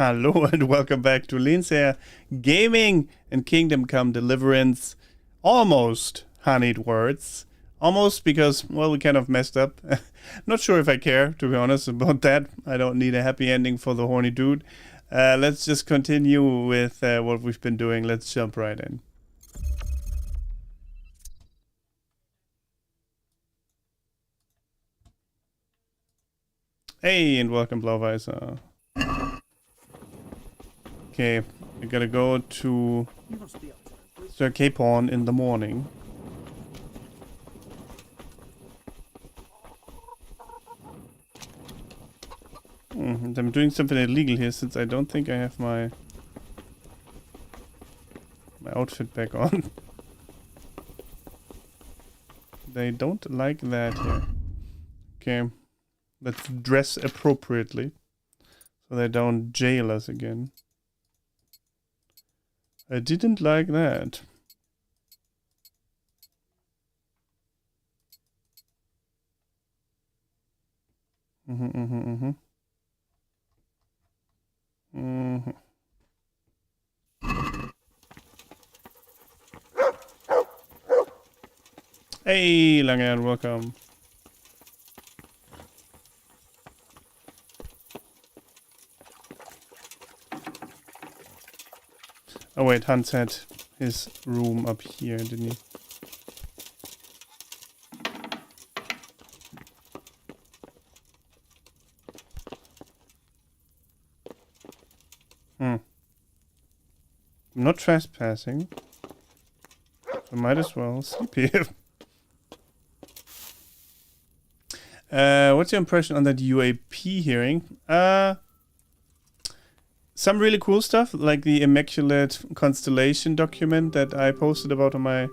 Hello and welcome back to L3hnsherr Gaming and Kingdom Come Deliverance. Almost honeyed words. Almost because, well, we kind of messed up. Not sure if I care, to be honest, about that. I don't need a happy ending for the horny dude. Let's just continue with what we've been doing. Let's jump right in. Hey, and welcome, Blauweiser. Okay, we gotta go to Sir Capon in the morning. And I'm doing something illegal here since I don't think I have my outfit back on. They don't like that here. Okay, let's dress appropriately so they don't jail us again. I didn't like that. Hey, Langean, welcome. Oh wait, Hans had his room up here, didn't he? I'm not trespassing. I might as well sleep here. What's your impression on that UAP hearing? Some really cool stuff, like the Immaculate Constellation document that I posted about on my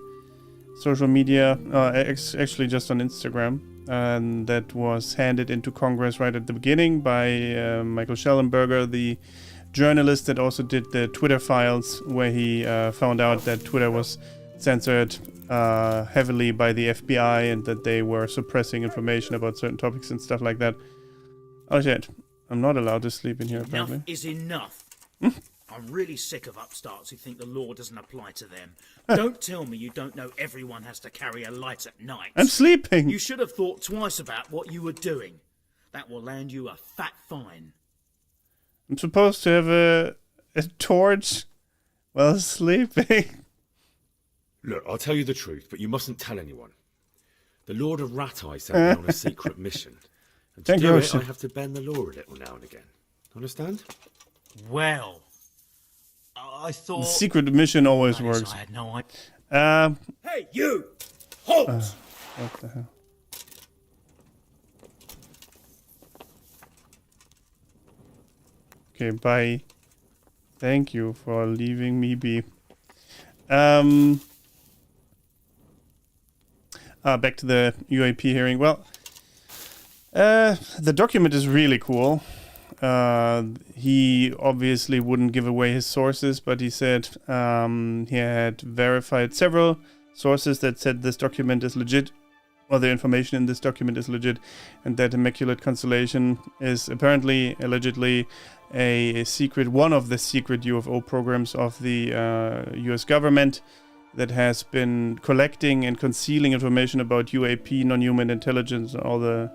social media, actually just on Instagram, and that was handed into Congress right at the beginning by Michael Schellenberger, the journalist that also did the Twitter files, where he found out that Twitter was censored heavily by the FBI and that they were suppressing information about certain topics and stuff like that. Oh shit. I'm not allowed to sleep in here, apparently. Enough is enough. I'm really sick of upstarts who think the law doesn't apply to them. Don't tell me you don't know everyone has to carry a light at night. I'm sleeping! You should have thought twice about what you were doing. That will land you a fat fine. I'm supposed to have a torch while sleeping. Look, I'll tell you the truth, but you mustn't tell anyone. The Lord of Rat-Eye sent me on a secret mission. And to do it, I have to bend the law a little now and again. Understand? Well, I thought... The secret mission always works. I had no idea. Hey, you! Halt! What the hell? Okay, bye. Thank you for leaving me be. Back to the UAP hearing. Well, the document is really cool. He obviously wouldn't give away his sources, but he said he had verified several sources that said this document is legit, or the information in this document is legit, and that Immaculate Constellation is apparently, allegedly, a secret, one of the secret UFO programs of the US government that has been collecting and concealing information about UAP, non-human intelligence, and all the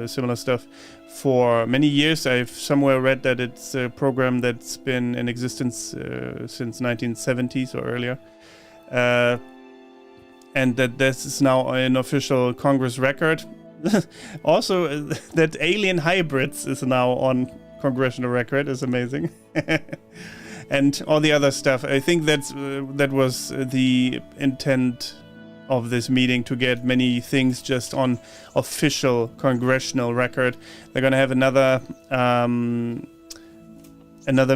similar stuff for many years. I've somewhere read that it's a program that's been in existence since 1970s or earlier. And that this is now an official Congress record. Also, that alien hybrids is now on congressional record is amazing. And all the other stuff. I think that was the intent of this meeting, to get many things just on official congressional record. They're gonna have another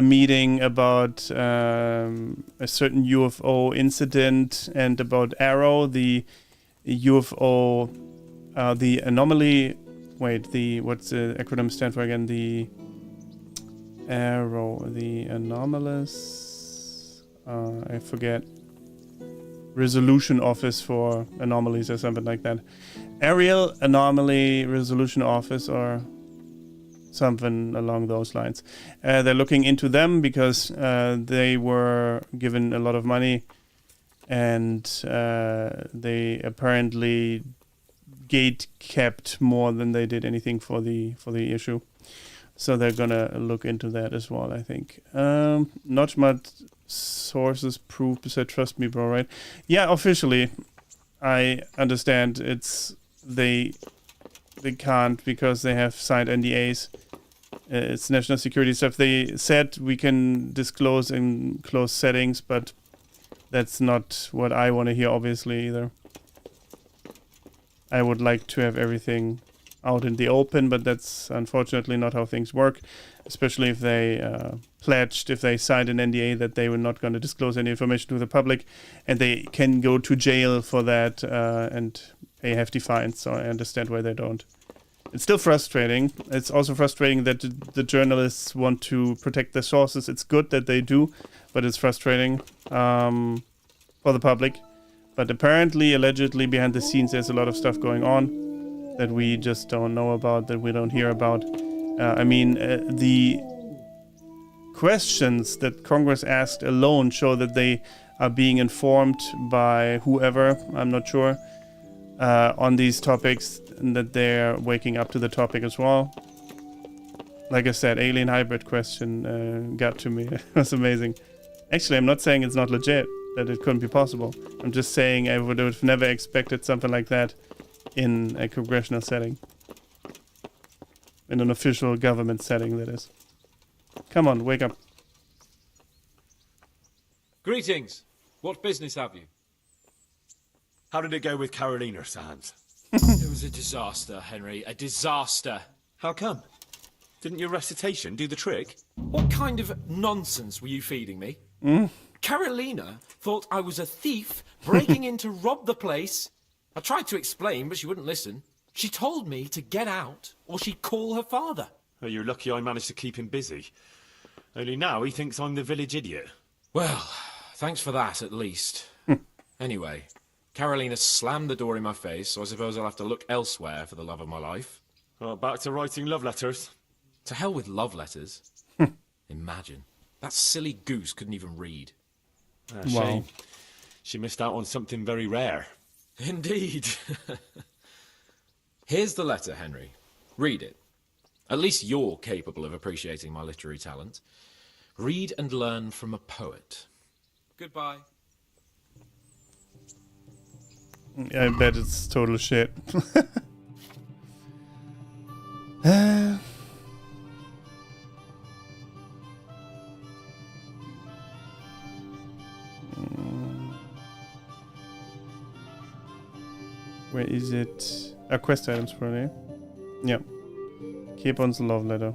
meeting about a certain UFO incident and about Arrow, the UFO, the anomaly. Wait, what's the acronym stand for again? The Arrow, the anomalous. I forget. Resolution Office for Anomalies or something like that. Aerial Anomaly Resolution Office or something along those lines. They're looking into them because they were given a lot of money, and they apparently gate kept more than they did anything for the issue. So they're gonna look into that as well, I think. Not much sources proof said trust me, bro, right? Yeah, officially I understand they can't because they have signed NDAs. It's national security stuff. They said we can disclose in closed settings, but that's not what I want to hear, obviously, either. I would like to have everything out in the open, but that's unfortunately not how things work, especially if they pledged, if they signed an NDA that they were not going to disclose any information to the public, and they can go to jail for that and pay hefty fines, so I understand why they don't. It's still frustrating. It's also frustrating that the journalists want to protect their sources. It's good that they do, but it's frustrating for the public. But apparently, allegedly, behind the scenes, there's a lot of stuff going on that we just don't know about, that we don't hear about. The questions that Congress asked alone show that they are being informed by whoever, I'm not sure, on these topics, and that they're waking up to the topic as well. Like I said, alien hybrid question got to me. It was amazing. Actually, I'm not saying it's not legit, that it couldn't be possible. I'm just saying I would have never expected something like that in a congressional setting. In an official government setting, that is. Come on, wake up. Greetings. What business have you? How did it go with Carolina, Sans? It was a disaster, Henry. A disaster. How come? Didn't your recitation do the trick? What kind of nonsense were you feeding me? Carolina thought I was a thief breaking in to rob the place. I tried to explain, but she wouldn't listen. She told me to get out, or she'd call her father. Well, you're lucky I managed to keep him busy. Only now he thinks I'm the village idiot. Well, thanks for that, at least. Anyway, Carolina slammed the door in my face, so I suppose I'll have to look elsewhere for the love of my life. Well, back to writing love letters. To hell with love letters. Imagine. That silly goose couldn't even read. Shame. She missed out on something very rare. Indeed. Here's the letter, Henry. Read it. At least you're capable of appreciating my literary talent. Read and learn from a poet. Goodbye. I bet it's total shit. Where is it? Quest items, probably. Yeah. Keep on the love letter.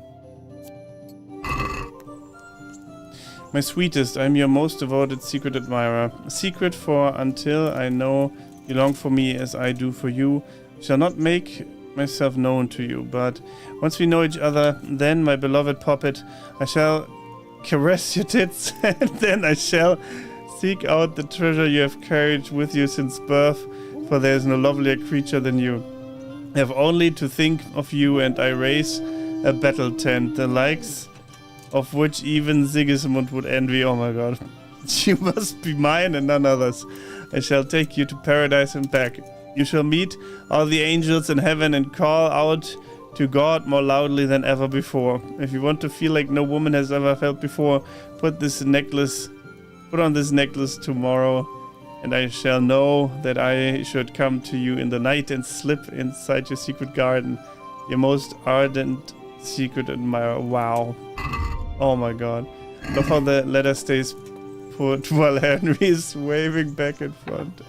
My sweetest, I am your most devoted secret admirer. Secret, for until I know you long for me as I do for you, shall not make myself known to you. But once we know each other, then, my beloved puppet, I shall caress your tits, and then I shall seek out the treasure you have carried with you since birth, for there is no lovelier creature than you. I have only to think of you, and I raise a battle tent, the likes of which even Sigismund would envy. Oh my god. You must be mine and none others. I shall take you to paradise and back. You shall meet all the angels in heaven and call out to God more loudly than ever before. If you want to feel like no woman has ever felt before, put on this necklace tomorrow, and I shall know that I should come to you in the night and slip inside your secret garden. Your most ardent secret admirer. Wow. Oh my god. Love how the letter stays put while Henry is waving back and front.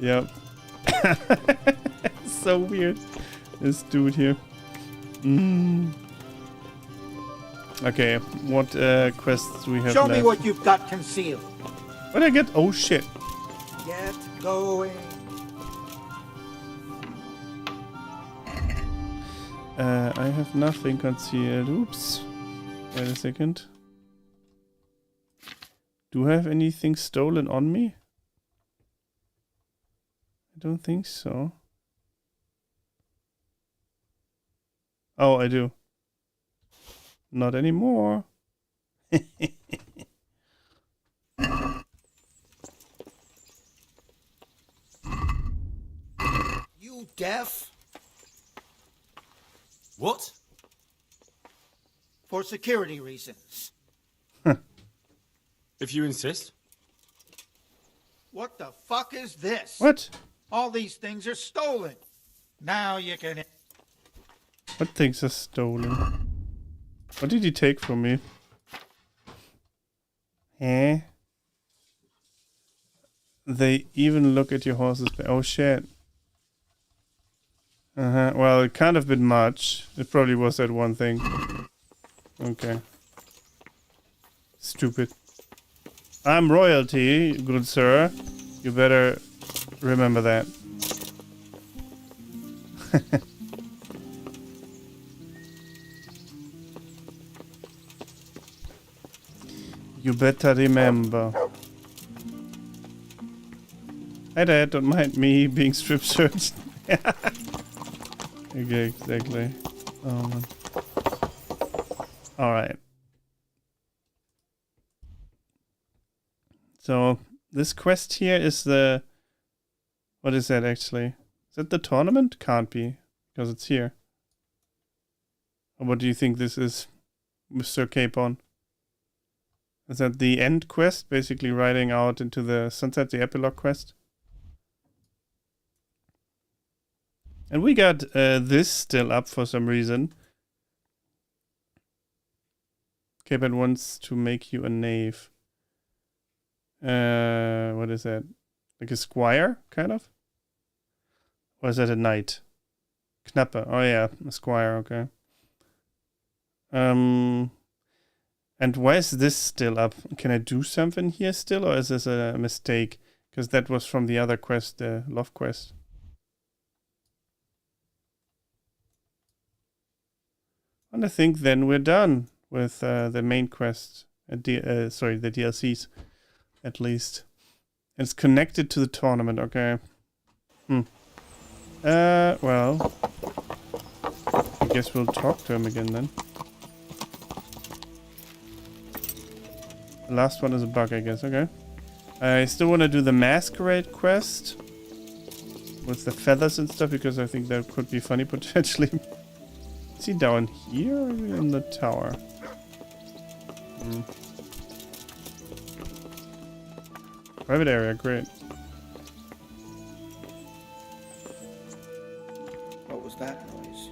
Yep. So weird. This dude here. Okay, what quests do we have Show left? me what you've got concealed. What did I get? Oh shit. Get going. I have nothing concealed. Oops. Wait a second. Do I have anything stolen on me? I don't think so. Oh, I do. Not anymore. You deaf? What? For security reasons. If you insist. What the fuck is this? What? All these things are stolen. Now you can... What things are stolen? What did he take from me? Eh? They even look at your horse's back. Oh shit. Well, it can't have been much. It probably was that one thing. Okay. Stupid. I'm royalty, good sir. You better remember that. You better remember. Hi Dad, don't mind me being strip searched. Okay, exactly. Oh man. Alright. So, this quest here is the... What is that actually? Is that the tournament? Can't be, because it's here. Or what do you think this is, Mr. Capon? Is that the end quest? Basically riding out into the sunset, the epilogue quest? And we got this still up for some reason. Capon wants to make you a knave. What is that? Like a squire, kind of? Or is that a knight? Knappe. Oh yeah, a squire, okay. And why is this still up? Can I do something here still, or is this a mistake? Because that was from the other quest, the love quest. And I think then we're done with the main quest. Sorry, the DLCs, at least. And it's connected to the tournament, okay. Well, I guess we'll talk to him again then. The last one is a bug, I guess, okay. I still want to do the masquerade quest with the feathers and stuff, because I think that could be funny potentially. Is he down here or in the tower? Private area, great. What was that noise?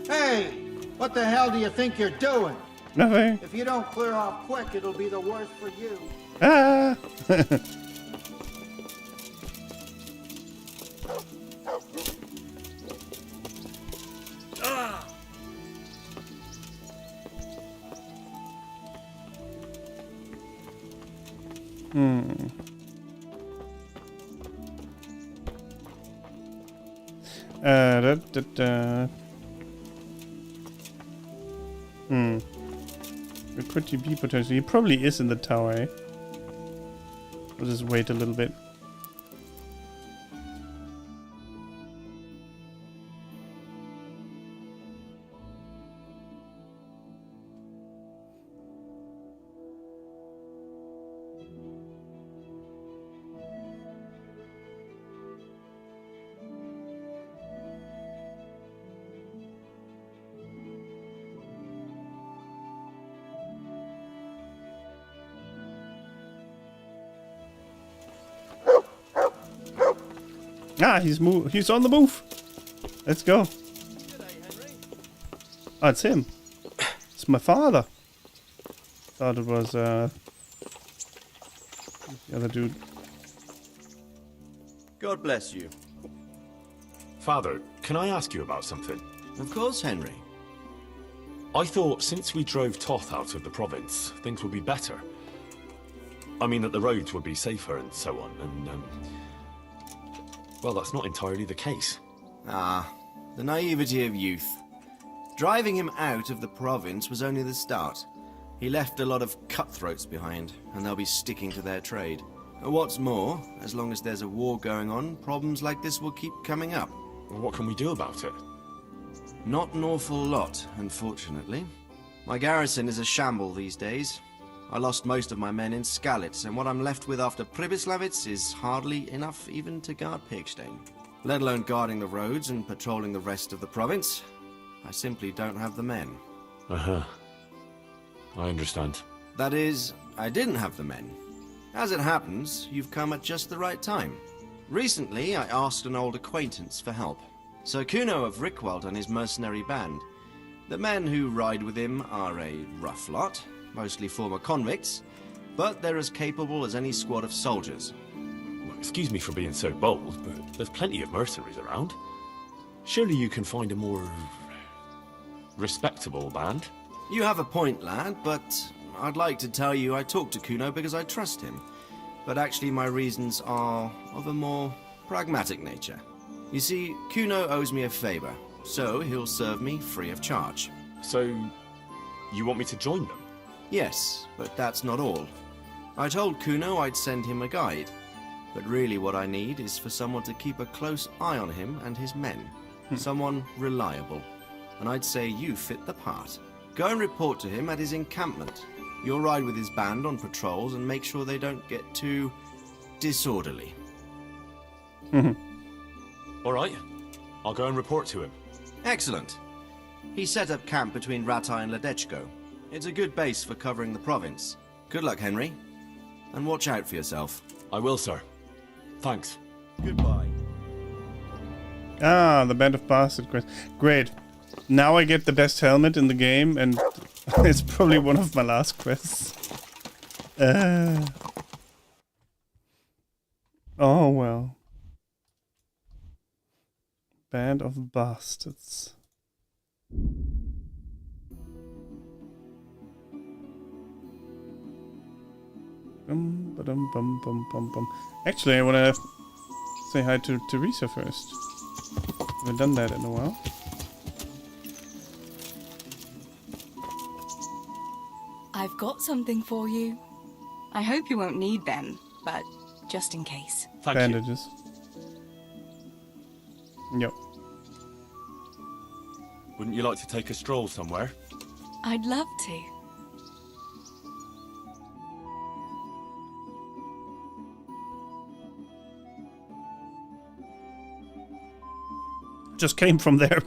Hey! What the hell do you think you're doing? Nothing. If you don't clear off quick, it'll be the worse for you. Ah! Where could he be potentially? He probably is in the tower, eh? We'll just wait a little bit. Ah, he's on the move. Let's go. Oh, it's him. It's my father. Thought it was the other dude. God bless you. Father, can I ask you about something? Of course, Henry. I thought since we drove Toth out of the province, things would be better. I mean that the roads would be safer and so on, and well, that's not entirely the case. Ah, the naivety of youth. Driving him out of the province was only the start. He left a lot of cutthroats behind, and they'll be sticking to their trade. What's more, as long as there's a war going on, problems like this will keep coming up. What can we do about it? Not an awful lot, unfortunately. My garrison is a shamble these days. I lost most of my men in Skalitz, and what I'm left with after Pribyslavitz is hardly enough even to guard Pigstein. Let alone guarding the roads and patrolling the rest of the province. I simply don't have the men. Uh-huh. I understand. That is, I didn't have the men. As it happens, you've come at just the right time. Recently, I asked an old acquaintance for help. Sir Kuno of Rickwald and his mercenary band. The men who ride with him are a rough lot, mostly former convicts, but they're as capable as any squad of soldiers. Well, excuse me for being so bold, but there's plenty of mercenaries around. Surely you can find a more respectable band? You have a point, lad, but I'd like to tell you I talked to Kuno because I trust him. But actually my reasons are of a more pragmatic nature. You see, Kuno owes me a favor, so he'll serve me free of charge. So, you want me to join them? Yes, but that's not all. I told Kuno I'd send him a guide, but really what I need is for someone to keep a close eye on him and his men. Someone reliable. And I'd say you fit the part. Go and report to him at his encampment. You'll ride with his band on patrols and make sure they don't get too disorderly. All right. I'll go and report to him. Excellent. He set up camp between Ratai and Ledechko. It's a good base for covering the province. Good luck, Henry. And watch out for yourself. I will, sir. Thanks. Goodbye. Ah, the Band of Bastards quest. Great. Now I get the best helmet in the game, and it's probably one of my last quests. Oh well. Band of Bastards. Actually, I want to say hi to Teresa first. Haven't done that in a while. I've got something for you. I hope you won't need them, but just in case. Thank you. Bandages. Yep. Wouldn't you like to take a stroll somewhere? I'd love to. Just came from there.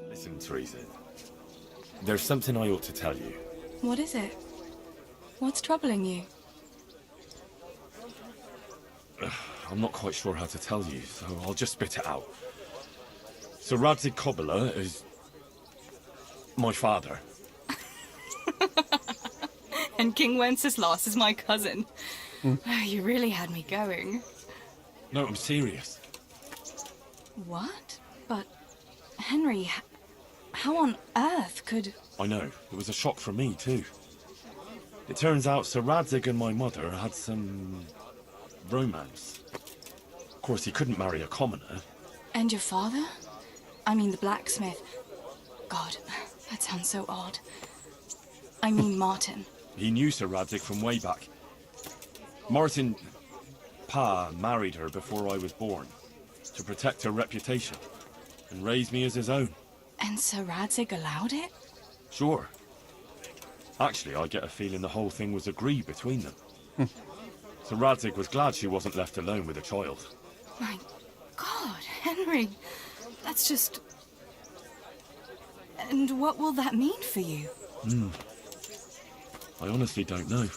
Listen, Teresa. There's something I ought to tell you. What is it? What's troubling you? I'm not quite sure how to tell you, so I'll just spit it out. So Radzig Kobyla is my father. And King Wenceslas is my cousin. Oh, you really had me going. No, I'm serious. What? But, Henry, how on earth could... I know. It was a shock for me, too. It turns out Sir Radzig and my mother had some... romance. Of course, he couldn't marry a commoner. And your father? I mean the blacksmith. God, that sounds so odd. I mean Martin. He knew Sir Radzig from way back. Martin... Pa married her before I was born. To protect her reputation. And raise me as his own. And Sir Radzig allowed it? Sure. Actually, I get a feeling the whole thing was agreed between them. Sir Radzig was glad she wasn't left alone with a child. My God, Henry. That's just... And what will that mean for you? I honestly don't know.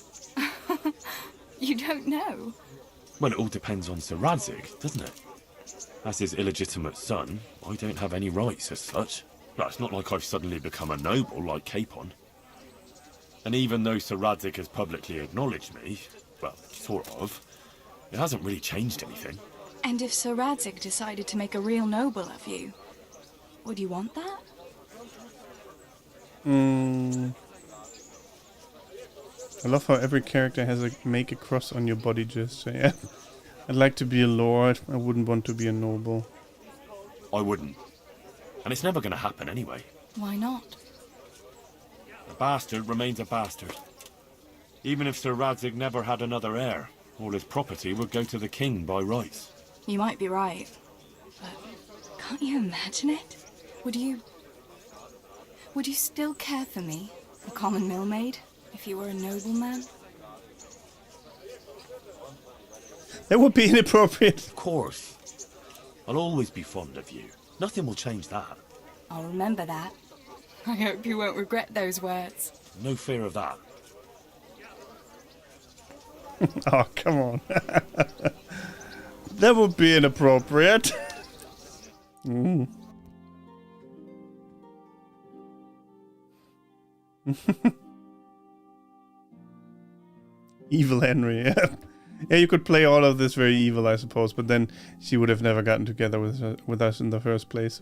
You don't know? Well, it all depends on Sir Radzig, doesn't it? As his illegitimate son, I don't have any rights as such. But it's not like I've suddenly become a noble like Capon. And even though Sir Radzig has publicly acknowledged me, well, sort of, it hasn't really changed anything. And if Sir Radzig decided to make a real noble of you, would you want that? I love how every character has a make a cross on your body gesture. Yeah. I'd like to be a lord. I wouldn't want to be a noble. I wouldn't. And it's never going to happen anyway. Why not? A bastard remains a bastard. Even if Sir Radzig never had another heir, all his property would go to the king by rights. You might be right, but can't you imagine it? Would you still care for me, a common millmaid, if you were a nobleman? That would be inappropriate. Of course. I'll always be fond of you. Nothing will change that. I'll remember that. I hope you won't regret those words. No fear of that. Oh, come on. That would be inappropriate. Mm. Evil Henry, yeah. Yeah, you could play all of this very evil, I suppose, but then she would have never gotten together with us in the first place.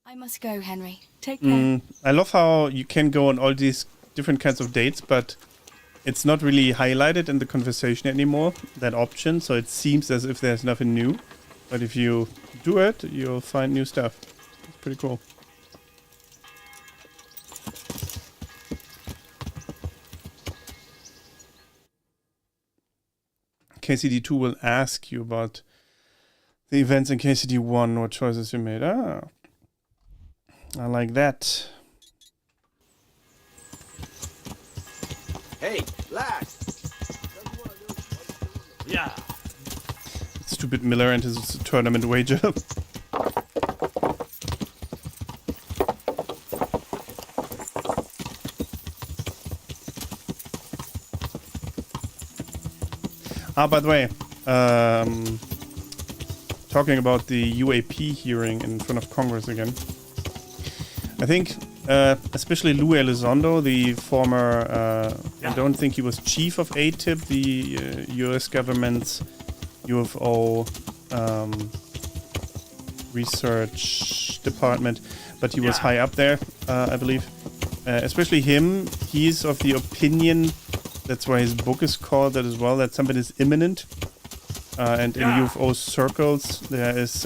I must go, Henry. Take care. I love how you can go on all these different kinds of dates, but it's not really highlighted in the conversation anymore, that option, so it seems as if there's nothing new. But if you do it, you'll find new stuff. It's pretty cool. KCD2 will ask you about the events in KCD1, what choices you made. Ah, I like that. Hey, lad! Yeah. Stupid Miller and his tournament wager. Ah, by the way, talking about the UAP hearing in front of Congress again. I think, especially Lou Elizondo, the former, I don't think he was chief of ATIP, the US government's UFO research department, but he was high up there, I believe. Especially him, he's of the opinion, that's why his book is called that as well, that something is imminent. And in UFO circles, there is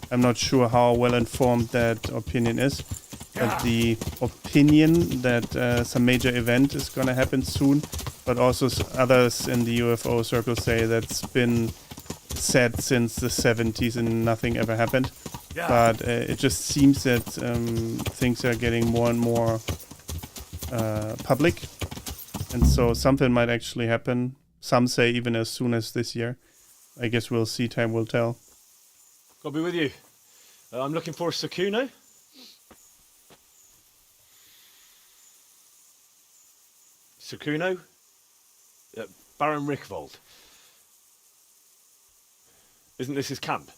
I'm not sure how well informed that opinion is, but the opinion that some major event is going to happen soon, but also others in the UFO circles say that's been said since the 70s and nothing ever happened. But it just seems that things are getting more and more public, and so something might actually happen. Some say even as soon as this year. I guess we'll see, time will tell. I'll be with you. I'm looking for Sakuno. Sakuno? Baron Rickvold. Isn't this his camp?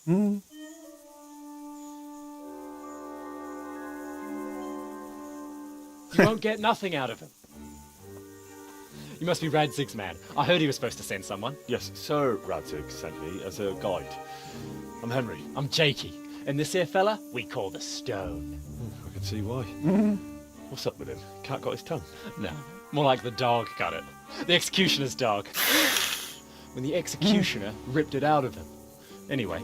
Hmm. You won't get nothing out of him. You must be Radzig's man. I heard he was supposed to send someone. Yes, Sir Radzig sent me as a guide. I'm Henry. I'm Jakey. And this here fella, we call the Stone. I can see why. What's up with him? Cat got his tongue? No, more like the dog got it. The executioner's dog. When the executioner ripped it out of him. Anyway,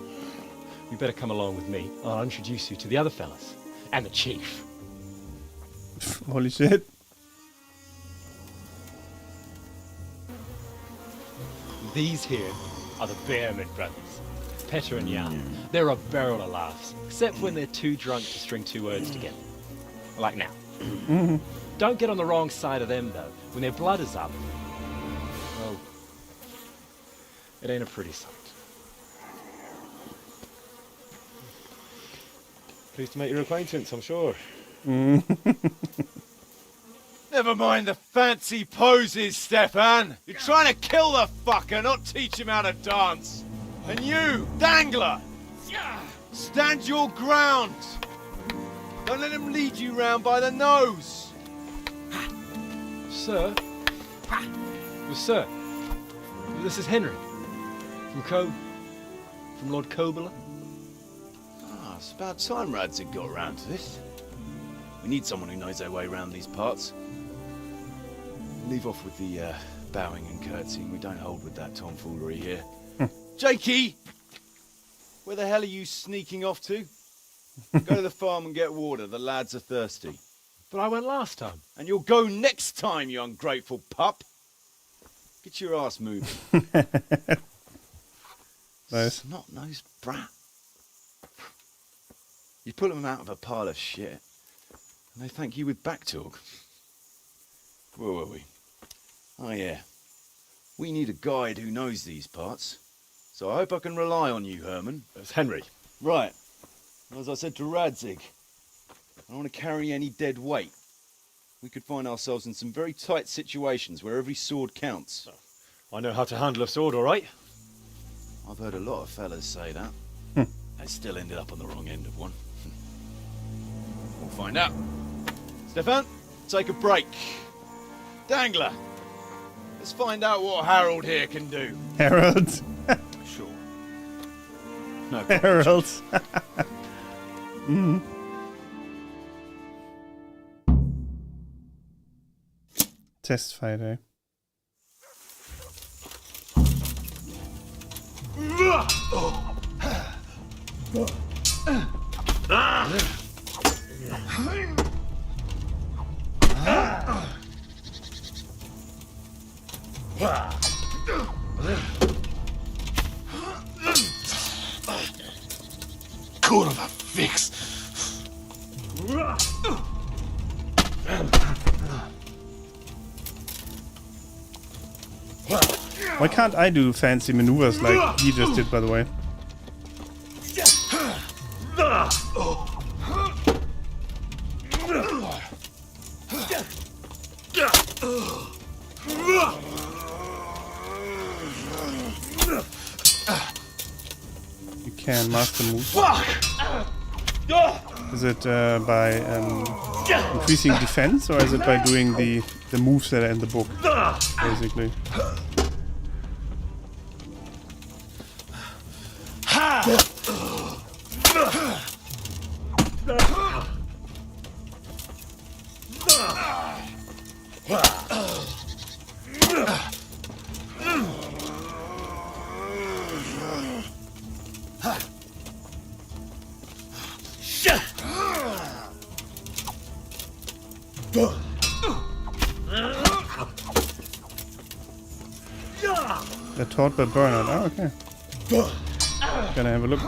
you better come along with me. I'll introduce you to the other fellas. And the chief. Holy shit. These here are the Bearman brothers, Petter and Jan. They're a barrel of laughs, except when they're too drunk to string two words together. Like now. Don't get on the wrong side of them, though. When their blood is up, well, it ain't a pretty sight. Pleased to make your acquaintance, I'm sure. Never mind the fancy poses, Stefan. You're trying to kill the fucker, not teach him how to dance. And you, Dangler, stand your ground. Don't let him lead you round by the nose. Sir? Well, sir, this is Henry from from Lord Kobler? Ah, it's about time Radzig got around to this. We need someone who knows their way around these parts. Leave off with the bowing and curtsying. We don't hold with that tomfoolery here. Jakey! Where the hell are you sneaking off to? Go to the farm and get water. The lads are thirsty. But I went last time. And you'll go next time, you ungrateful pup. Get your ass moving. Nice. Snot-nosed brat. You pull them out of a pile of shit, and they thank you with back talk. Where were we? Oh yeah. We need a guide who knows these parts. So I hope I can rely on you, Herman. It's Henry. Right. As I said to Radzig, I don't want to carry any dead weight. We could find ourselves in some very tight situations where every sword counts. I know how to handle a sword, all right. I've heard a lot of fellas say that. They still ended up on the wrong end of one. We'll find out. Stefan, take a break. Dangler, let's find out what Harold here can do. Harold. Sure. No. Harold. Test fight, eh? Cool of a fix. Why can't I do fancy maneuvers like he just did, by the way? You can master move. Is it by increasing defense, or is it by doing the moves that are in the book, basically? They're taught by Bernard. Oh, okay. Gonna have a look.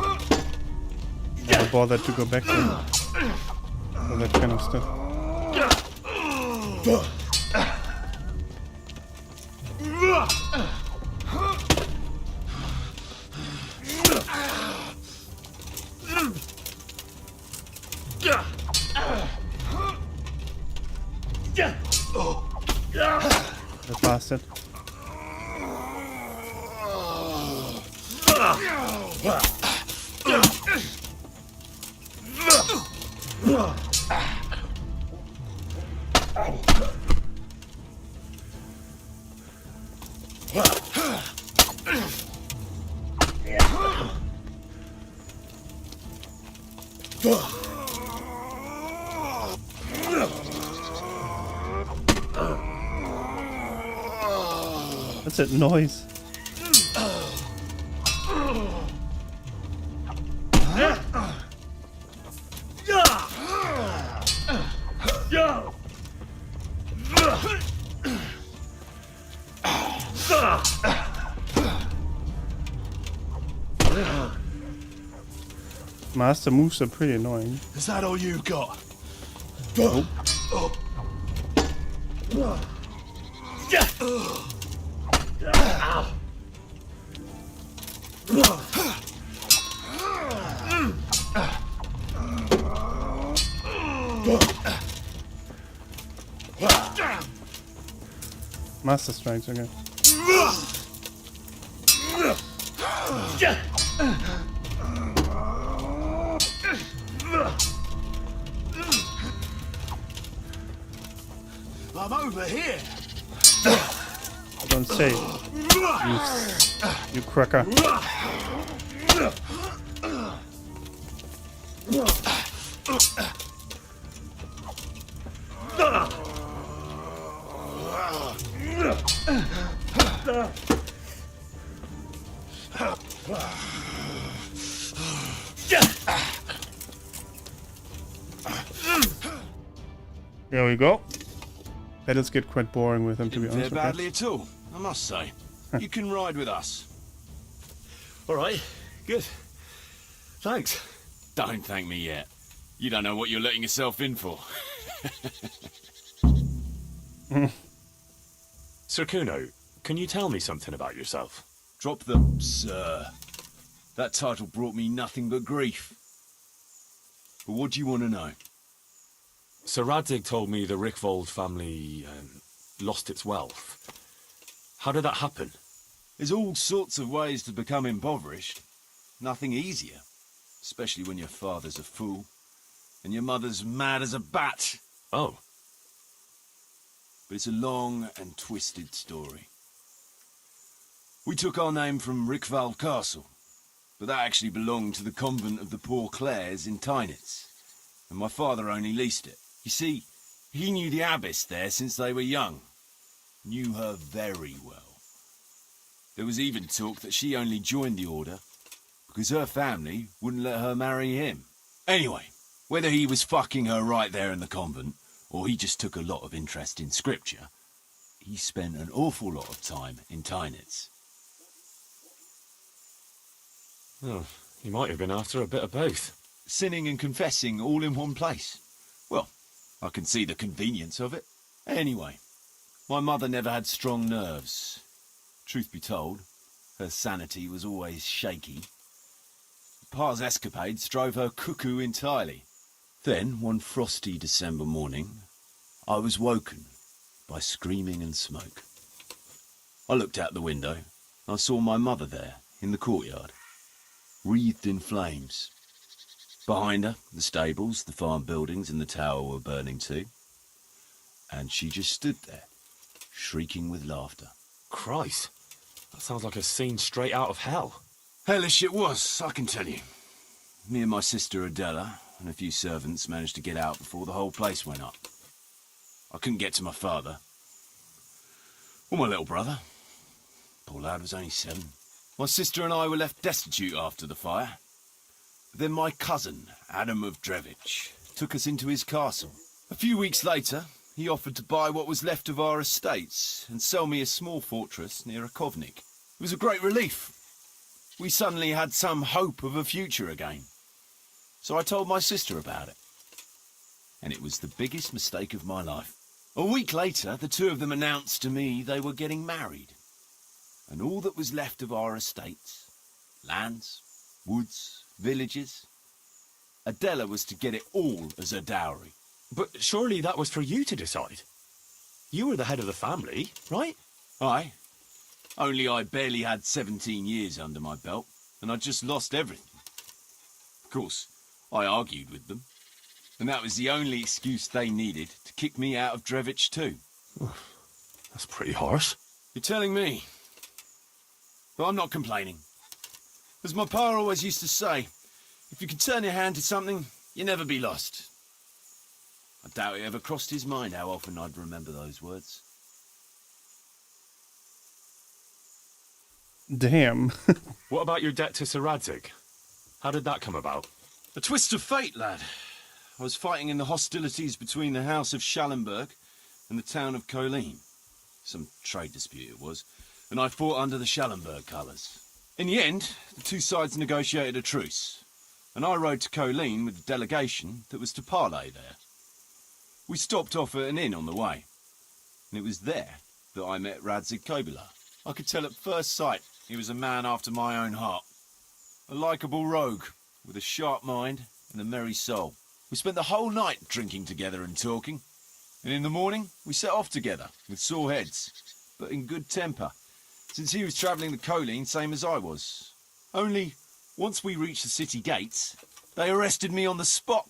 Never bothered to go back there. All that kind of stuff. That bastard. What's that noise? Master moves are pretty annoying. Is that all you got? Nope. Master strikes, okay. I'm over here. Don't say, you cracker. There we go. Battles get quite boring with him, to be Didn't fare honest. badly at all, I must say. You can ride with us. All right, good. Thanks. Don't thank me yet. You don't know what you're letting yourself in for. Sir Kuno, can you tell me something about yourself? Drop the sir. That title brought me nothing but grief. But what do you want to know? Sir Radzig told me the Rickvold family lost its wealth. How did that happen? There's all sorts of ways to become impoverished. Nothing easier. Especially when your father's a fool. And your mother's mad as a bat. Oh. But it's a long and twisted story. We took our name from Rickvold Castle. But that actually belonged to the convent of the Poor Clares in Tynitz. And my father only leased it. You see, he knew the abbess there since they were young. Knew her very well. There was even talk that she only joined the order because her family wouldn't let her marry him. Anyway, whether he was fucking her right there in the convent, or he just took a lot of interest in scripture, he spent an awful lot of time in Tynitz. Oh, he might have been after a bit of both. Sinning and confessing all in one place. Well, I can see the convenience of it. Anyway, my mother never had strong nerves. Truth be told, her sanity was always shaky. Pa's escapades drove her cuckoo entirely. Then, one frosty December morning, I was woken by screaming and smoke. I looked out the window. I saw my mother there, in the courtyard, wreathed in flames. Behind her, the stables, the farm buildings and the tower were burning too. And she just stood there, shrieking with laughter. Christ, that sounds like a scene straight out of hell. Hellish it was, I can tell you. Me and my sister Adela and a few servants managed to get out before the whole place went up. I couldn't get to my father. Or my little brother. Poor lad was only 7. My sister and I were left destitute after the fire. Then my cousin, Adam of Drevich, took us into his castle. A few weeks later, he offered to buy what was left of our estates and sell me a small fortress near Akovnik. It was a great relief. We suddenly had some hope of a future again. So I told my sister about it. And it was the biggest mistake of my life. A week later, the two of them announced to me they were getting married. And all that was left of our estates, lands, woods, villages, Adela was to get it all as a dowry. But surely that was for you to decide. You were the head of the family, right? Aye. Only I barely had 17 years under my belt, and I'd just lost everything. Of course, I argued with them, and that was the only excuse they needed to kick me out of Drevich too. That's pretty harsh. You're telling me. But I'm not complaining. As my pa always used to say, if you can turn your hand to something, you'll never be lost. I doubt it ever crossed his mind how often I'd remember those words. Damn. What about your debt to Sir Radzig? How did that come about? A twist of fate, lad. I was fighting in the hostilities between the House of Schallenberg and the town of Colleen. Some trade dispute it was, and I fought under the Schallenberg colours. In the end, the two sides negotiated a truce, and I rode to Colleen with the delegation that was to parley there. We stopped off at an inn on the way, and it was there that I met Radzig Kobyla. I could tell at first sight he was a man after my own heart. A likeable rogue, with a sharp mind and a merry soul. We spent the whole night drinking together and talking, and in the morning we set off together, with sore heads, but in good temper, since he was travelling the Colleen same as I was. Only, once we reached the city gates, they arrested me on the spot.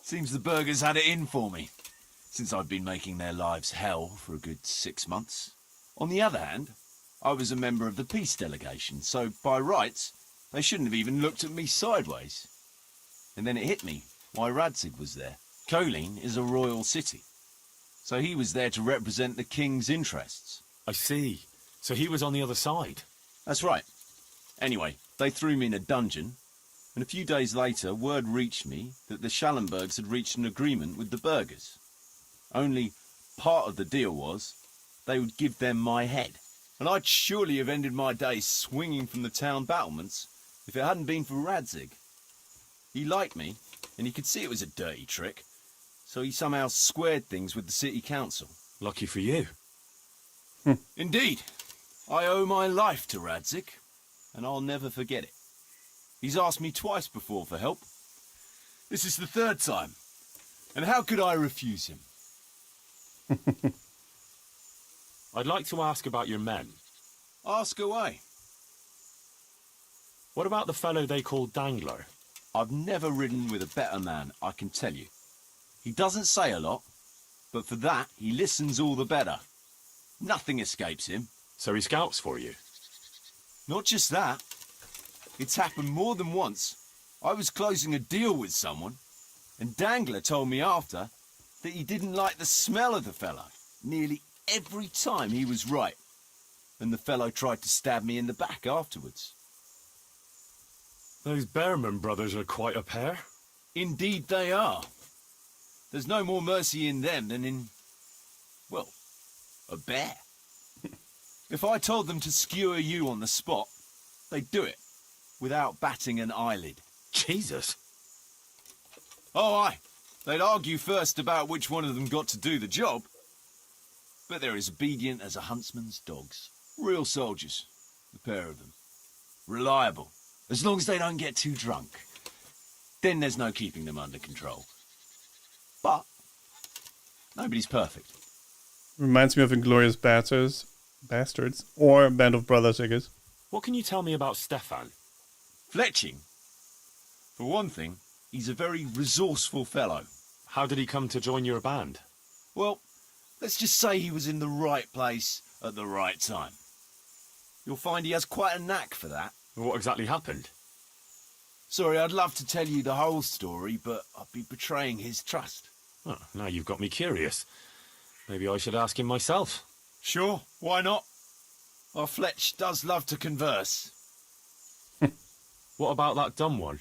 Seems the burghers had it in for me, since I'd been making their lives hell for a good 6 months. On the other hand, I was a member of the peace delegation, so by rights, they shouldn't have even looked at me sideways. And then it hit me why Radzig was there. Colleen is a royal city, so he was there to represent the king's interests. I see. So he was on the other side. That's right. Anyway, they threw me in a dungeon, and a few days later, word reached me that the Schallenbergs had reached an agreement with the burghers. Only part of the deal was they would give them my head. And I'd surely have ended my days swinging from the town battlements if it hadn't been for Radzig. He liked me, and he could see it was a dirty trick, so he somehow squared things with the city council. Lucky for you. Indeed. I owe my life to Radzig, and I'll never forget it. He's asked me twice before for help. This is the third time, and how could I refuse him? I'd like to ask about your men. Ask away. What about the fellow they call Dangler? I've never ridden with a better man, I can tell you. He doesn't say a lot, but for that, he listens all the better. Nothing escapes him. So he scouts for you? Not just that. It's happened more than once. I was closing a deal with someone, and Dangler told me after that he didn't like the smell of the fellow nearly every time he was right, and the fellow tried to stab me in the back afterwards. Those Behrman brothers are quite a pair. Indeed they are. There's no more mercy in them than in, well, a bear. If I told them to skewer you on the spot, they'd do it, without batting an eyelid. Jesus. Oh, aye. They'd argue first about which one of them got to do the job. But they're as obedient as a huntsman's dogs. Real soldiers, the pair of them. Reliable, as long as they don't get too drunk. Then there's no keeping them under control. But nobody's perfect. Reminds me of Inglorious Bastards, or Band of Brothers, I guess. What can you tell me about Stefan? Fletching. For one thing, he's a very resourceful fellow. How did he come to join your band? Well, let's just say he was in the right place at the right time. You'll find he has quite a knack for that. What exactly happened? Sorry, I'd love to tell you the whole story, but I'd be betraying his trust. Oh, now you've got me curious. Maybe I should ask him myself. Sure, why not? Our Fletch does love to converse. What about that dumb one?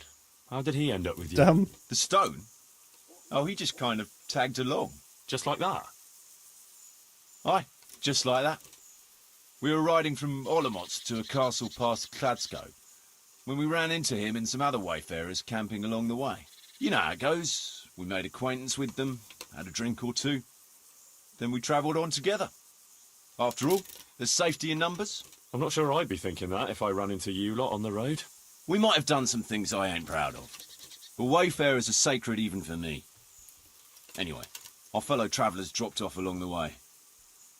How did he end up with you? Dumb? The stone? Oh, he just kind of tagged along. Just like that? Aye, just like that. We were riding from Olomouc to a castle past Kladsko when we ran into him and some other wayfarers camping along the way. You know how it goes. We made acquaintance with them, had a drink or two. Then we travelled on together. After all, there's safety in numbers. I'm not sure I'd be thinking that if I ran into you lot on the road. We might have done some things I ain't proud of, but wayfarers are sacred even for me. Anyway, our fellow travellers dropped off along the way.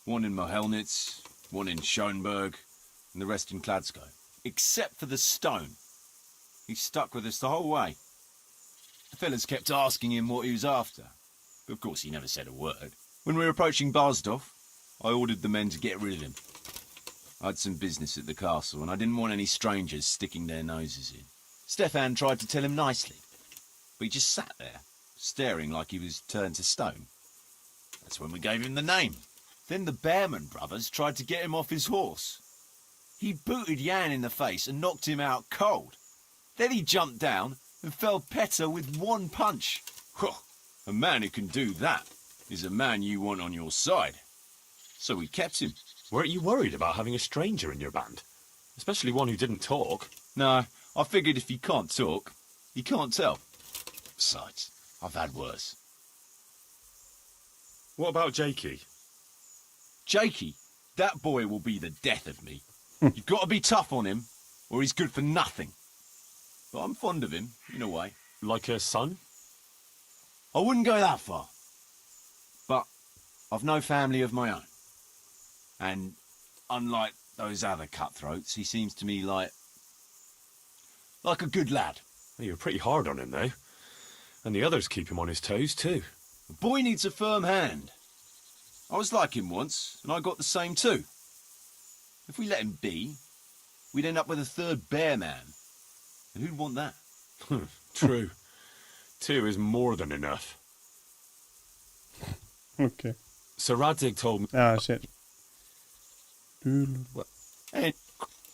One in Mohelnitz, one in Schoenberg, and the rest in Kladsko. Except for the stone. He stuck with us the whole way. The fellas kept asking him what he was after, but of course he never said a word. When we were approaching Barsdorf, I ordered the men to get rid of him. I had some business at the castle, and I didn't want any strangers sticking their noses in. Stefan tried to tell him nicely, but he just sat there, staring like he was turned to stone. That's when we gave him the name. Then the Behrman brothers tried to get him off his horse. He booted Jan in the face and knocked him out cold. Then he jumped down and felled Petter with one punch. A man who can do that is a man you want on your side. So we kept him. Weren't you worried about having a stranger in your band? Especially one who didn't talk. No, I figured if he can't talk, he can't tell. Besides, I've had worse. What about Jakey? Jakey, that boy will be the death of me. You've got to be tough on him, or he's good for nothing. But I'm fond of him, in a way. Like a son? I wouldn't go that far. But I've no family of my own. And unlike those other cutthroats, he seems to me like a good lad. Well, you're pretty hard on him, though. And the others keep him on his toes, too. The boy needs a firm hand. I was like him once, and I got the same too. If we let him be, we'd end up with a third bear man. And who'd want that? True. 2 is more than enough. Okay. Sir Radzig told me... Ah, shit. Hey,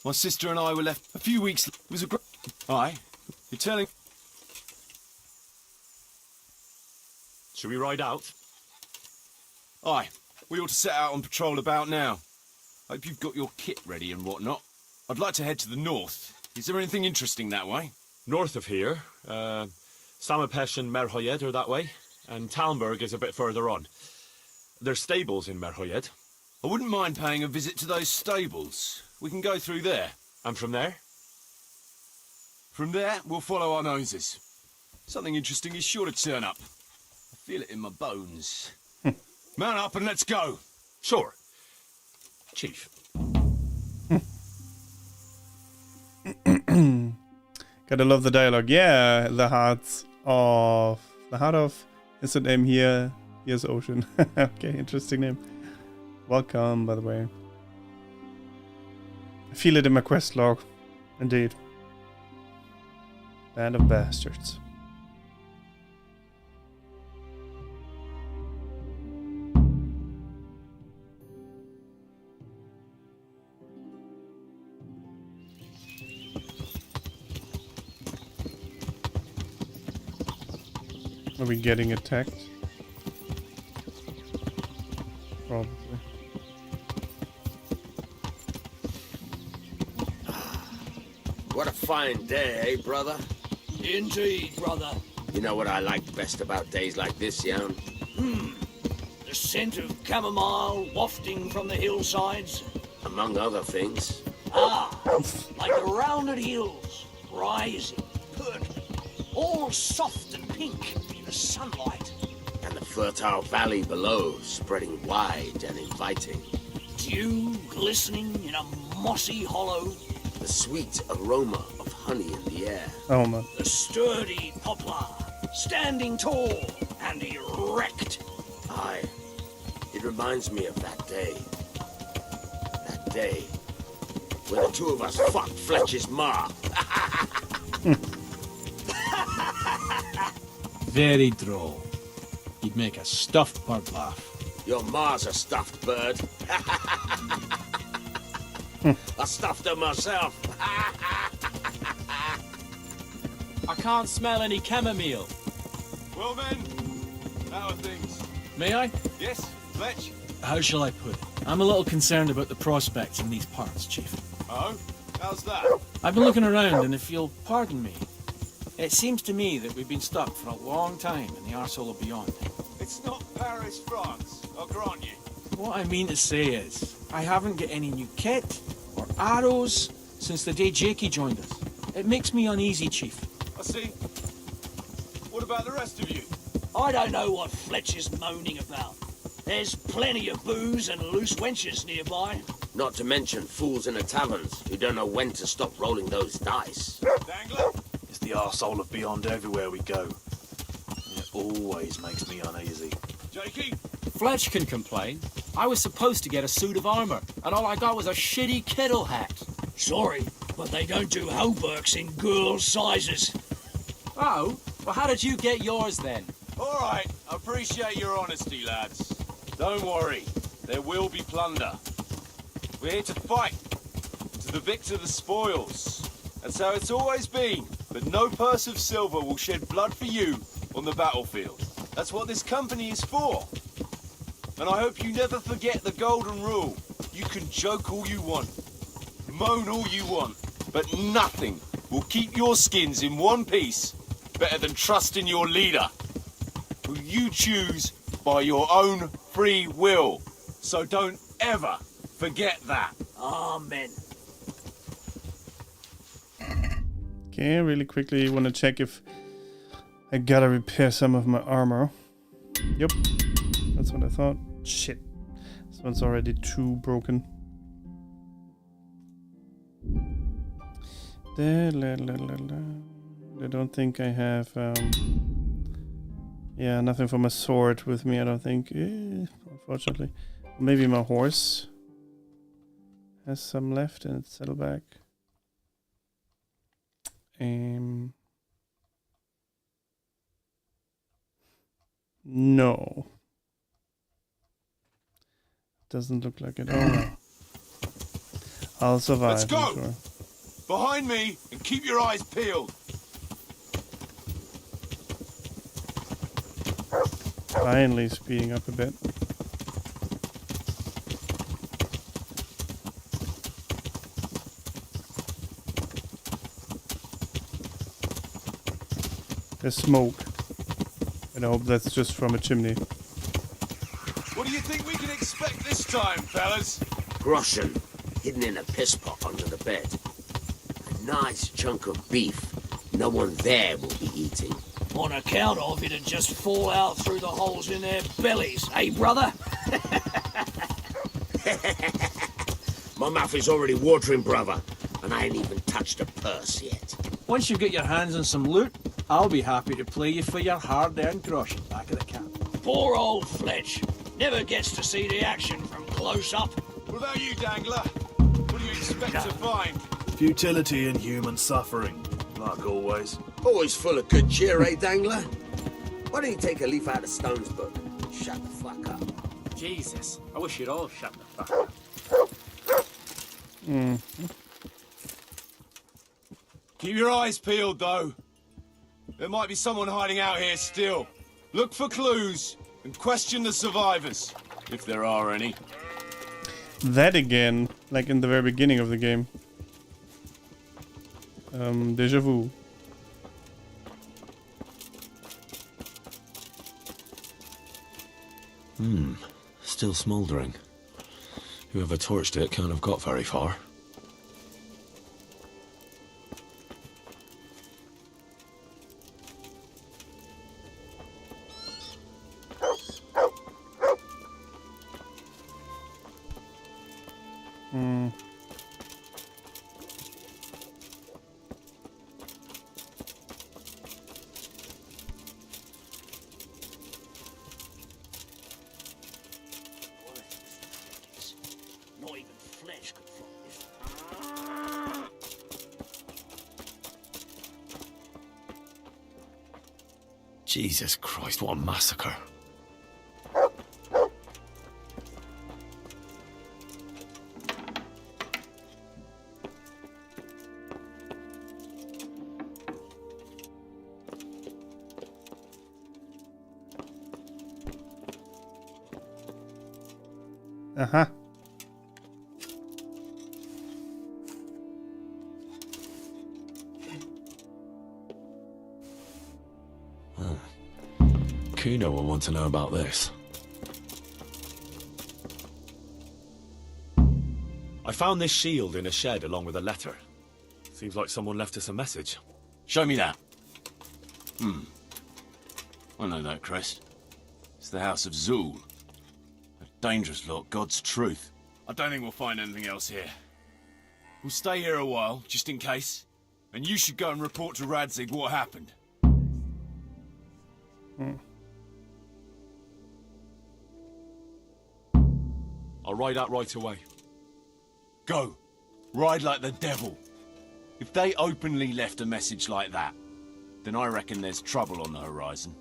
my sister and I were left a few weeks... It was a great... Aye, you're telling... Should we ride out? Aye, we ought to set out on patrol about now. Hope you've got your kit ready and whatnot. I'd like to head to the north. Is there anything interesting that way? North of here, Samapesh and Merhoyed are that way, and Talmberg is a bit further on. There's stables in Merhoyed. I wouldn't mind paying a visit to those stables. We can go through there. And from there? From there, we'll follow our noses. Something interesting is sure to turn up. I feel it in my bones. Mount up and let's go. Sure. Chief. Gotta love the dialogue. Yeah, the heart of is the name here. Here's Ocean. Okay, interesting name. Welcome, by the way. I feel it in my quest log. Indeed. Band of bastards. Are we getting attacked? Probably. What a fine day, eh, brother? Indeed, brother. You know what I like best about days like this, Jan? The scent of chamomile wafting from the hillsides. Among other things. Like the rounded hills, rising, perky, all soft and pink in the sunlight. And the fertile valley below, spreading wide and inviting. Dew glistening in a mossy hollow. The sweet aroma of honey in the air. Oh man. The sturdy poplar, standing tall and erect. Aye, it reminds me of that day. That day when the two of us fucked Fletcher's ma. Very droll. You'd make a stuffed bird laugh. Your ma's a stuffed bird. I stuffed her myself. I can't smell any chamomile. Well then, how are things? May I? Yes, Fletch? How shall I put it? I'm a little concerned about the prospects in these parts, Chief. Oh? How's that? I've been looking around, and if you'll pardon me, it seems to me that we've been stuck for a long time in the arsehole of beyond. It's not Paris, France, I'll grant you. What I mean to say is, I haven't got any new kit or arrows since the day Jakey joined us. It makes me uneasy, Chief. I see. What about the rest of you? I don't know what Fletcher's moaning about. There's plenty of booze and loose wenches nearby. Not to mention fools in the taverns who don't know when to stop rolling those dice. Dangler? It's the arsehole of beyond everywhere we go. It always makes me uneasy. Jakey? Fletch can complain. I was supposed to get a suit of armor, and all I got was a shitty kettle hat. Sorry, but they don't do hauberks in girls' sizes. Oh? Well, how did you get yours then? All right, I appreciate your honesty, lads. Don't worry, there will be plunder. We're here to fight. To the victor the spoils. That's how it's always been. But no purse of silver will shed blood for you on the battlefield. That's what this company is for. And I hope you never forget the golden rule. You can joke all you want, moan all you want, but nothing will keep your skins in one piece better than trusting your leader, who you choose by your own free will. So don't ever forget that. Amen. Okay, really quickly want to check if I gotta repair some of my armor. Yep, that's what I thought. Shit, this one's already too broken. I don't think I have yeah, nothing for my sword with me, I don't think, unfortunately. Maybe my horse has some left in its saddlebag. No. Doesn't look like it. Oh no. I'll survive. Let's go! I'm sure. Behind me, and keep your eyes peeled. Finally speeding up a bit. There's smoke. And I hope that's just from a chimney. What do you think we can expect this time, fellas? Groschen, hidden in a piss pot under the bed. A nice chunk of beef no one there will be eating. On account of it'd just fall out through the holes in their bellies, eh, brother? My mouth is already watering, brother, and I ain't even touched a purse yet. Once you get your hands on some loot, I'll be happy to play you for your hard-earned groschen back at the camp. Poor old Fletch. Never gets to see the action from close up. What about you, Dangler? What do you expect to find? Futility and human suffering, like always. Always full of good cheer, eh, Dangler? Why don't you take a leaf out of Stone's book? Shut the fuck up. Jesus, I wish you'd all shut the fuck up. Keep your eyes peeled, though. There might be someone hiding out here still. Look for clues and question the survivors, if there are any. That again, like in the very beginning of the game. Deja vu. Still smouldering. Whoever torched it can't have got very far. Not even Fletch could flop this. Jesus Christ, what a massacre. Uh-huh. Kuno will want to know about this. I found this shield in a shed along with a letter. Seems like someone left us a message. Show me that. I know that crest. It's the House of Zool. A dangerous lot, God's truth. I don't think we'll find anything else here. We'll stay here a while, just in case. And you should go and report to Radzig what happened. I'll ride out right away. Go. Ride like the devil. If they openly left a message like that, then I reckon there's trouble on the horizon.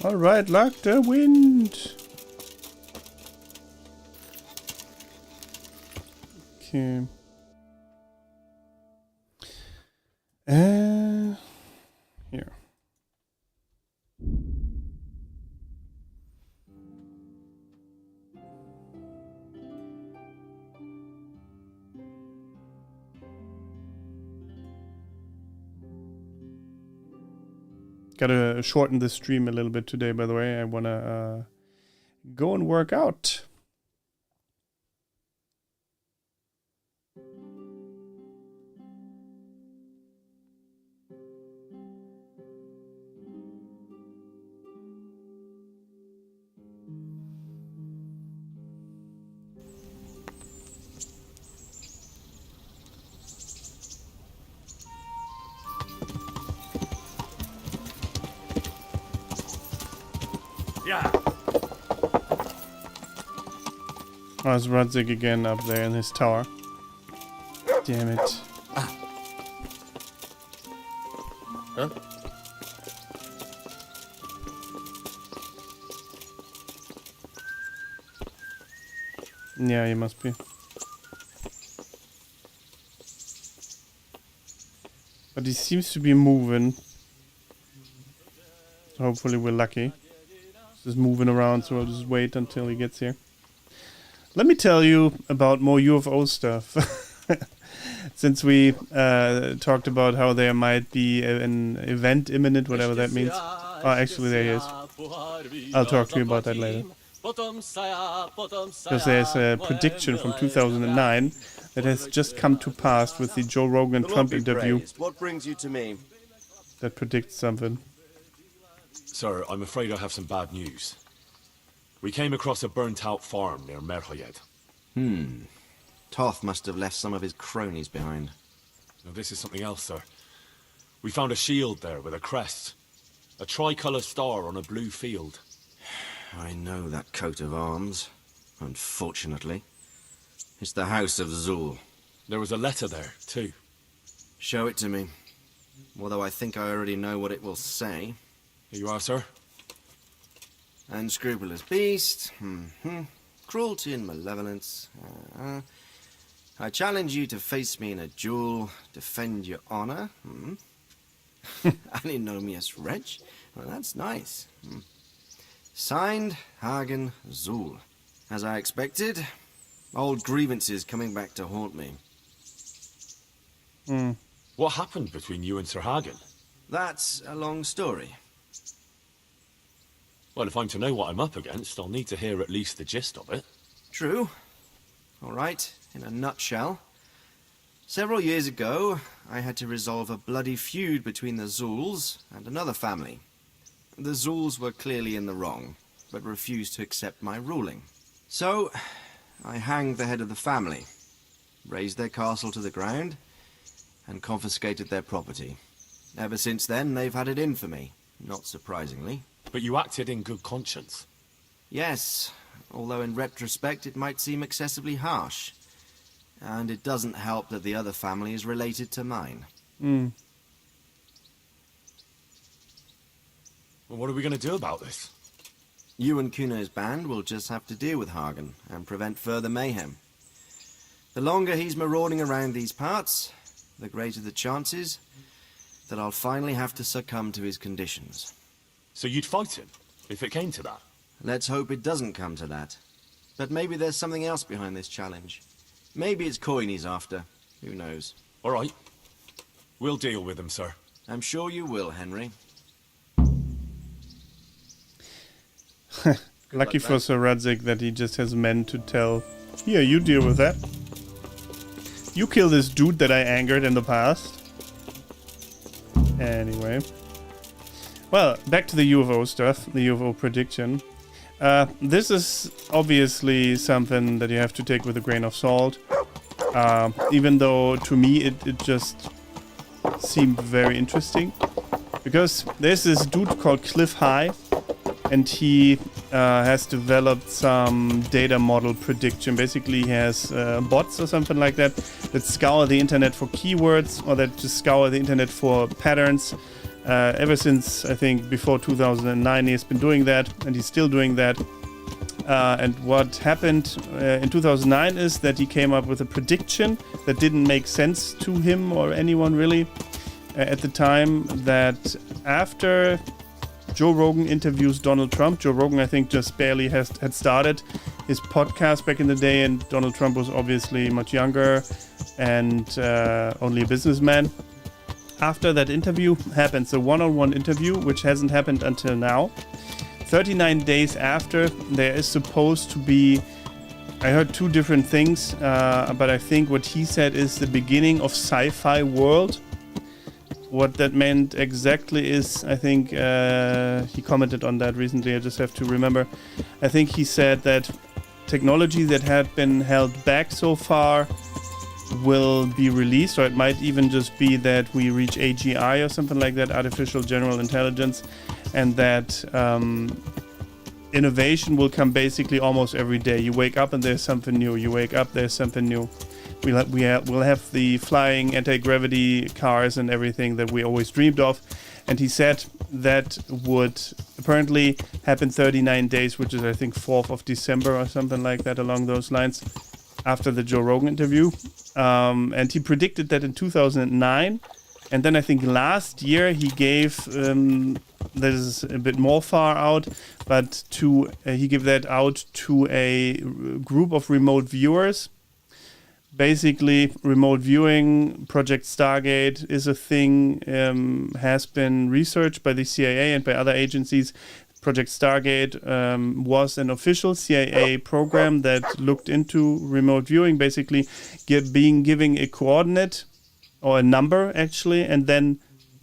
All right, like the wind. Okay. Here. Gotta shorten the stream a little bit today, by the way. I wanna go and work out. Oh, it's Radzig again up there in his tower. Damn it. Huh? Yeah, he must be. But he seems to be moving. So hopefully we're lucky. He's just moving around, so I'll just wait until he gets here. Let me tell you about more UFO stuff. Since we talked about how there might be an event imminent, whatever that means. Oh, actually there he is. I'll talk to you about that later. Because there's a prediction from 2009 that has just come to pass with the Joe Rogan Trump interview. What brings you to me? That predicts something. Sir, I'm afraid I have some bad news. We came across a burnt-out farm near Merhoyed. Toth must have left some of his cronies behind. Now, this is something else, sir. We found a shield there with a crest. A tricolour star on a blue field. I know that coat of arms, unfortunately. It's the House of Zul. There was a letter there, too. Show it to me. Although I think I already know what it will say. Here you are, sir. Unscrupulous beast. Cruelty and malevolence. I challenge you to face me in a duel. Defend your honor. Antinomius wretch. Well, that's nice. Signed, Hagen Zul. As I expected, old grievances coming back to haunt me. What happened between you and Sir Hagen? That's a long story. Well, if I'm to know what I'm up against, I'll need to hear at least the gist of it. True. All right, in a nutshell. Several years ago, I had to resolve a bloody feud between the Zuls and another family. The Zuls were clearly in the wrong, but refused to accept my ruling. So, I hanged the head of the family, razed their castle to the ground, and confiscated their property. Ever since then, they've had it in for me, not surprisingly. But you acted in good conscience. Yes, although in retrospect it might seem excessively harsh. And it doesn't help that the other family is related to mine. Well, what are we going to do about this? You and Kuno's band will just have to deal with Hagen and prevent further mayhem. The longer he's marauding around these parts, the greater the chances that I'll finally have to succumb to his conditions. So you'd fight him, if it came to that? Let's hope it doesn't come to that. But maybe there's something else behind this challenge. Maybe it's coin he's after. Who knows? All right. We'll deal with him, sir. I'm sure you will, Henry. Lucky for Sir Radzig that he just has men to tell, here, you deal with that. You kill this dude that I angered in the past. Anyway. Well, back to the UFO stuff, the UFO prediction. This is obviously something that you have to take with a grain of salt. Even though, to me, it just seemed very interesting. Because there's this dude called Cliff High, and he has developed some data model prediction. Basically, he has bots or something like that scour the internet for keywords, or that just scour the internet for patterns. Ever since, I think, before 2009, he has been doing that, and he's still doing that. And what happened in 2009 is that he came up with a prediction that didn't make sense to him or anyone really at the time, that after Joe Rogan interviews Donald Trump, Joe Rogan, I think, just barely had started his podcast back in the day, and Donald Trump was obviously much younger and only a businessman. After that interview happens, a one-on-one interview, which hasn't happened until now. 39 days after, there is supposed to be, I heard two different things, but I think what he said is the beginning of sci-fi world. What that meant exactly is, I think he commented on that recently, I just have to remember. I think he said that technology that had been held back so far will be released, or it might even just be that we reach AGI or something like that, artificial general intelligence, and that innovation will come basically almost every day. You wake up and there's something new. You wake up, there's something new. We'll have the flying anti-gravity cars and everything that we always dreamed of. And he said that would apparently happen 39 days, which is, I think, 4th of December or something like that, along those lines, after the Joe Rogan interview. And he predicted that in 2009. And then I think last year he gave, that is a bit more far out, but he gave that out to a group of remote viewers. Basically, remote viewing, Project Stargate is a thing, has been researched by the CIA and by other agencies. Project Stargate was an official CIA program that looked into remote viewing, basically giving a coordinate, or a number actually, and then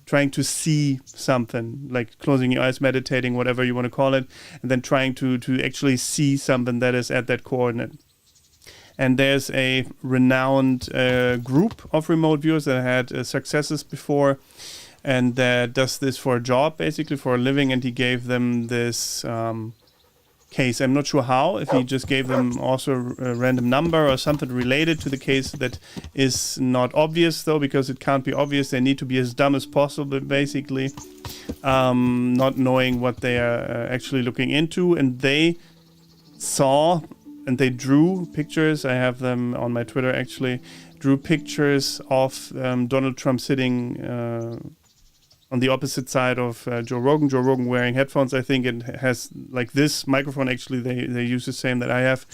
trying to see something, like closing your eyes, meditating, whatever you want to call it, and then trying to actually see something that is at that coordinate. And there's a renowned group of remote viewers that had successes before, and that does this for a job, basically for a living. And he gave them this case. I'm not sure how, if he just gave them also a random number or something related to the case that is not obvious, though, because it can't be obvious. They need to be as dumb as possible, basically, not knowing what they are actually looking into. And they saw... and they drew pictures, I have them on my Twitter actually, drew pictures of Donald Trump sitting on the opposite side of Joe Rogan. Joe Rogan wearing headphones, I think, and has like this microphone, actually, they use the same that I have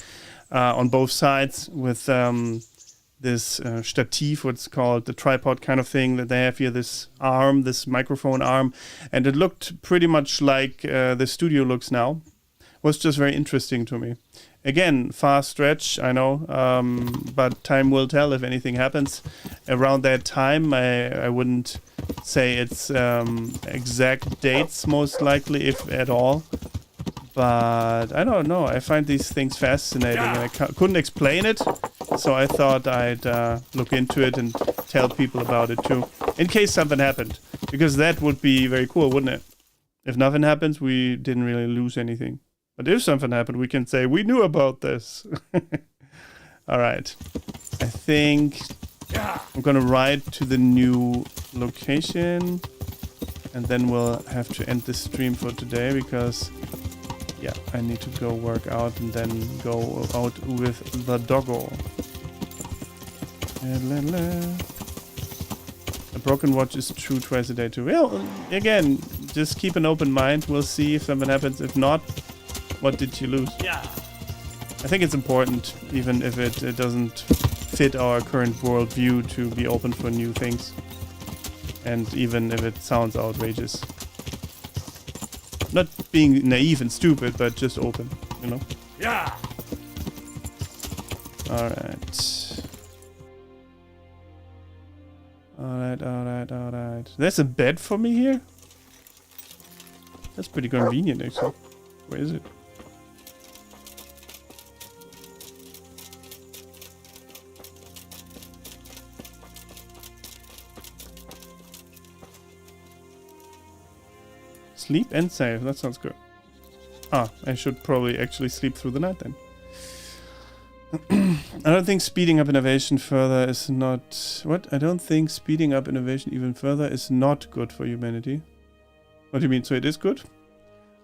on both sides with this stativ, what's called the tripod kind of thing that they have here, this arm, this microphone arm, and it looked pretty much like the studio looks now. Was just very interesting to me. Again, far stretch, I know, but time will tell if anything happens. Around that time, I wouldn't say it's exact dates, most likely, if at all. But I don't know, I find these things fascinating, and I couldn't explain it, so I thought I'd look into it and tell people about it too, in case something happened. Because that would be very cool, wouldn't it? If nothing happens, we didn't really lose anything. But if something happened, we can say, we knew about this. All right. I think I'm going to ride to the new location. And then we'll have to end the stream for today because, yeah, I need to go work out and then go out with the doggo. A broken watch is true twice a day too. Well, again, just keep an open mind. We'll see if something happens. If not, what did you lose? Yeah. I think it's important, even if it doesn't fit our current worldview, to be open for new things. And even if it sounds outrageous. Not being naive and stupid, but just open, you know? Yeah. Alright. Alright. There's a bed for me here? That's pretty convenient, actually. Where is it? Sleep and save. That sounds good. Ah, I should probably actually sleep through the night then. I don't think speeding up innovation further is not... What? I don't think speeding up innovation even further is not good for humanity. What do you mean? So it is good?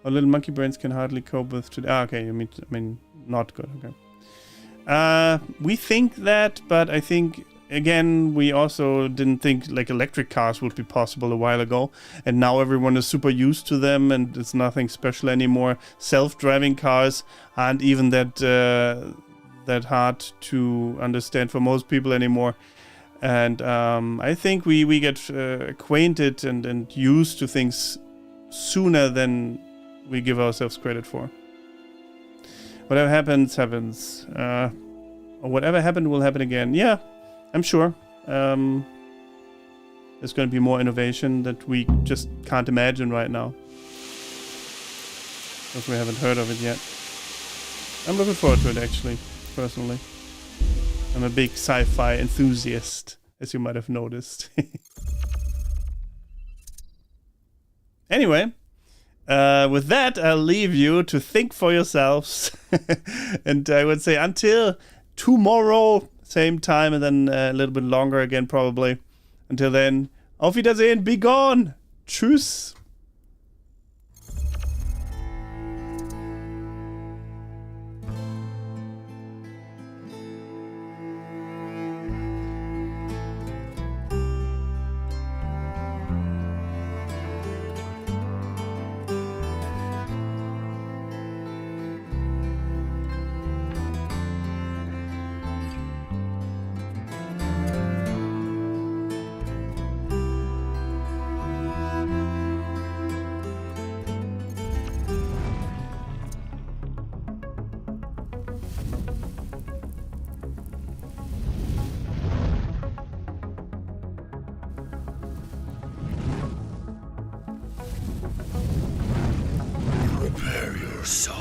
Our little monkey brains can hardly cope with today. Ah, okay. I mean, not good. Okay. We think that, but I think... Again, we also didn't think like electric cars would be possible a while ago, and now everyone is super used to them, and it's nothing special anymore. Self-driving cars aren't even that hard to understand for most people anymore, and I think we get acquainted and used to things sooner than we give ourselves credit for. Whatever happens, happens. Or whatever happened will happen again. Yeah. I'm sure there's going to be more innovation that we just can't imagine right now, because we haven't heard of it yet. I'm looking forward to it, actually, personally. I'm a big sci-fi enthusiast, as you might have noticed. Anyway, with that, I'll leave you to think for yourselves. And I would say until tomorrow, same time, and then a little bit longer again, probably. Until then, auf Wiedersehen, be gone. Tschüss. Prepare yourself.